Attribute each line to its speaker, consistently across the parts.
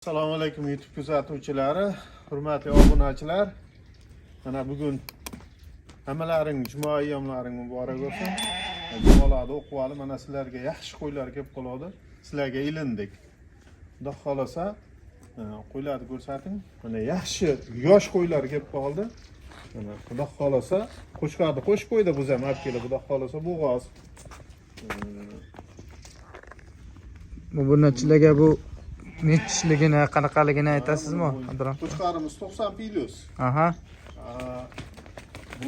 Speaker 1: Assalomu alaykum YouTube kuzatuvchilari, hurmatli obunachilar. Mana bugun hammalaring juma ayyomlaring muborak bo'lsin. Jumalarda o'qib olib, mana sizlarga yaxshi qo'ylar kelib qoladi. Sizlarga ilindik. Xudo xolasa, qo'ylarni ko'rsating. Mana yaxshi yosh qo'ylar kelib qoldi. Mana xudo xolasa, qo'shqarni qo'shib qo'ydi biz ham olib kelib, xudo xolasa bo'g'oz.
Speaker 2: Obunachilarga bu nechishligini, qanaqaligini aytasizmi, Abdurahmon?
Speaker 1: Qo'shqarimiz 90 pilyos.
Speaker 2: Aha.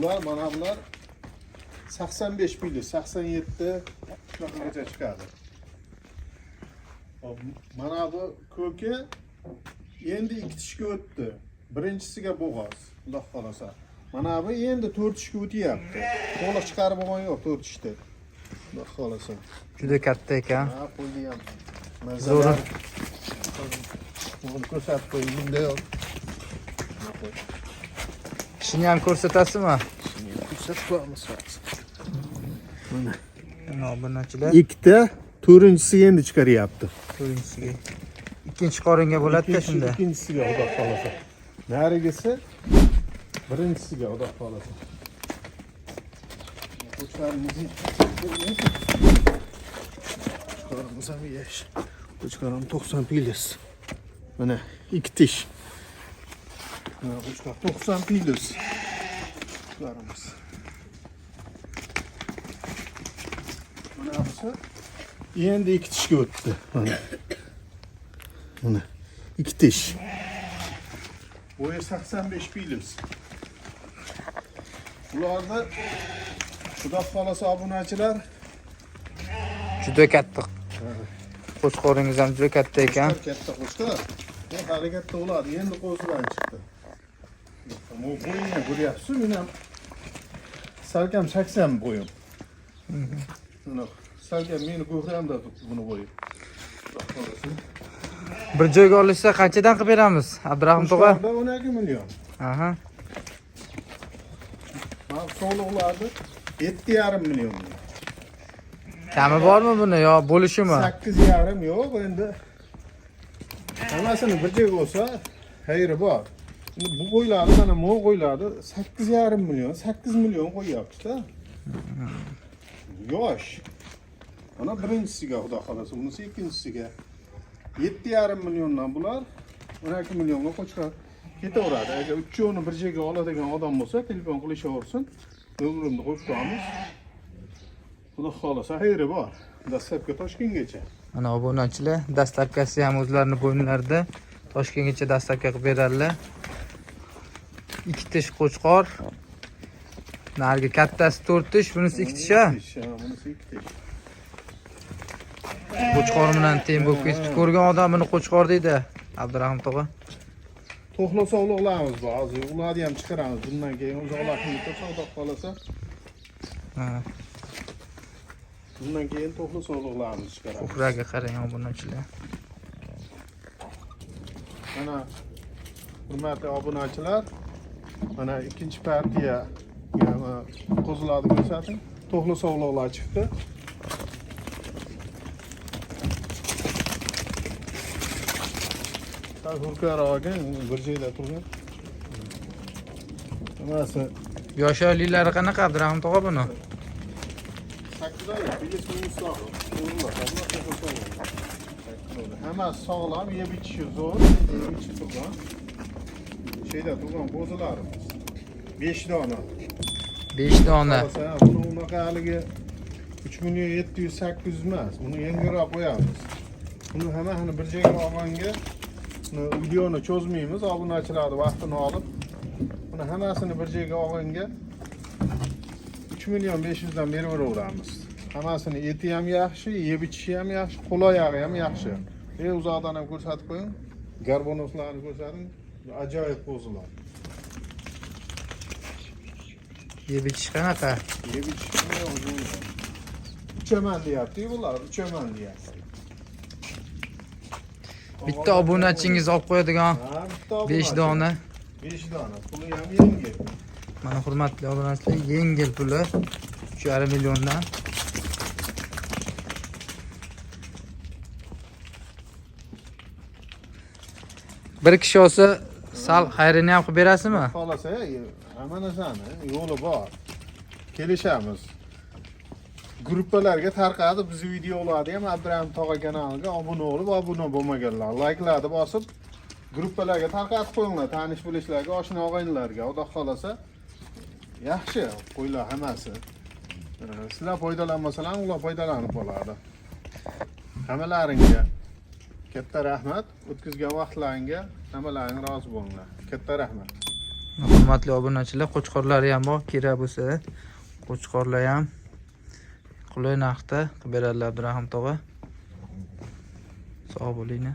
Speaker 1: Mana bular 85 pilyos, 87 shunaqacha chiqadi. Mana bu ko'ki endi 2 tishga o'tdi. Birinchisiga bo'g'oz, xudo xolasa. Mana bu endi 4 tishga o'tyapti. To'liq chiqarib bo'lgan yo'q 4 tishda. Xudo xolasa.
Speaker 2: Juda katta ekan.
Speaker 1: Ha, qo'ydi ham.
Speaker 2: Zo'r.
Speaker 1: Bunu ko'rsatib qo'ying, bunda yo'q.
Speaker 2: Ishini ham ko'rsatasizmi?
Speaker 1: Ko'rsatib qo'yamiz.
Speaker 2: Mana obunachilar
Speaker 1: Ikkita, to'rtinchisiga endi chiqaryapti.
Speaker 2: to'rtinchisiga. Ikkinchi qoringa bo'ladi-da shunda.
Speaker 1: Ikkinchisiga xudo xolasa. Narigisi birinchisiga xudo xolasa. Qo'chqarimiz ham yesh. Qo'chqarim 90 pilyos. Mana 2 tish. Mana qo'chqar 90 pilyos. Qo'chqarimiz. Mana busi endi 2 tishga o'tdi. Mana. Mana 2 tish. Bo'yi 85 pilyos. Ularda xudo xolasa obunachilar
Speaker 2: juda katta. Qo'shqoringiz ham juda katta ekan.
Speaker 1: Katta qo'shqar. Bu harakatda bo'ladi. Endi qo'zidan chiqdi. Bu bo'yini ko'ryapsiz, men ham salkam 80 bo'yim. Mana salkam meni ko'kramda buni bo'yi.
Speaker 2: Bir joyga olishsa qanchadan qilib beramiz, Abdurahmon tog'a?
Speaker 1: 12 million.
Speaker 2: Aha.
Speaker 1: Mana so'liqlarni 7,5 million.
Speaker 2: Kami bormi buni yo bo'lishimi?
Speaker 1: 8,5 yo'q, endi hammasini bir joyga olsa, xayri bor. Bu qo'ylarni mana bu qo'ylarni 8,5 million, 8 million qo'yapti-da. Yosh. Mana birinchisiga xudo xolasa, bunisi ikkinchisiga 7,5 milliondan bular 12 millionga qo'chqar ketaveradi. Agar uchovini bir joyga oladigan odam bo'lsa, telefon qilishaversin. Nomerimni qo'yib qo'yamiz. Xudo xolasa xayri bor. Dastlabki Toshkentgacha.
Speaker 2: Mana obunachilar dastlabkasi ham o'zlarining bo'yinlarida Toshkentgacha dastlabki qilib beradilar. 2 tish qo'chqor. Narigi kattasi 4 tish, bunisi 2 tish.
Speaker 1: Bunisi 2 tish.
Speaker 2: Qo'chqor bilan teng bo'lib ketib ko'rgan odam buni qo'chqor deydi, Abdurahmon tog'a.
Speaker 1: To'xlasa uloqlarimiz bor. Hozir ularni ham chiqaramiz. Bundan keyin uzoqlashni ko'rsa, xudo xolasa.
Speaker 2: Ha,
Speaker 1: Bundan keyin to'xlasa uloqlarimiz chiqaramiz.
Speaker 2: ko'kragiga qarang obunachilar.
Speaker 1: Mana hurmatli obunachilar, mana ikkinchi partiya qo'zilarni ko'rsating. To'xlasa uloqlar chiqdi. Hurkarogan bir joyda turgan. Hammasi
Speaker 2: Yoshliklari qanaqa Abdurahmon tog'a buni?
Speaker 1: 8 oy, bilisini sog'lom. Hammasi sog'lom, yeb ichishi zo'r, yeb ichishi turgan. Şeyda turgan qo'zilarimiz. 5 dona.
Speaker 2: 5 dona.
Speaker 1: Buni unaqaligi 3 million 700 800 emas. Buni yangiroq qo'yamiz. Buni hammasini bir joyga olganga videoni cho'zmaymiz, obunachilarning vaqtini olib, buni hammasini bir joyga olganga 3 million 500 dan beraveramiz. Hammasini eti ham yaxshi, yeb ichishi ham yaxshi, qo'l-oyog'i ham yaxshi. Uzoqdan ham ko'rsatib qo'ying. Garbonoslarni ko'rsating. Ajoyib qo'zilar.
Speaker 2: Yeb ichish qanaqa?
Speaker 1: Yeb ichishi uchaman deyapti, bular uchaman deyapti.
Speaker 2: Bitta obunachingiz olib qo'yadigan 5 dona.
Speaker 1: 5 dona. Puli ham yengil.
Speaker 2: Mana hurmatli obunachilar, yengil puli 3,5 milliondan. Bir kishi olsa sal xayrini ham qilib berasizmi?
Speaker 1: Xolasa, hamma narsani yo'li bor. Kelishamiz. Gruppalarga tarqatib, biz videolarni ham Abdurahim tog'a kanaliga obuna bo'lib, obuna bo'lmaganlar, like'larni bosib, gruppalarga tarqatib qo'yinglar, tanish bilishlarga, oshna og'aynilarga. Xudo xolasa, yaxshi qo'ylar hammasi. Sizlar foydalanmasalar, ular foydalanib qoladi. Hammalaringga katta rahmat. O'tkazgan vaqtlaringga hammalaring rozi bo'linglar. Katta rahmat.
Speaker 2: Hurmatli obunachilar, qo'chqorlari ham bor, kerak bo'lsa, qo'chqorlar ham qulay narxda qilib beradilar Abdurahim tog'a. Sog' bo'linglar.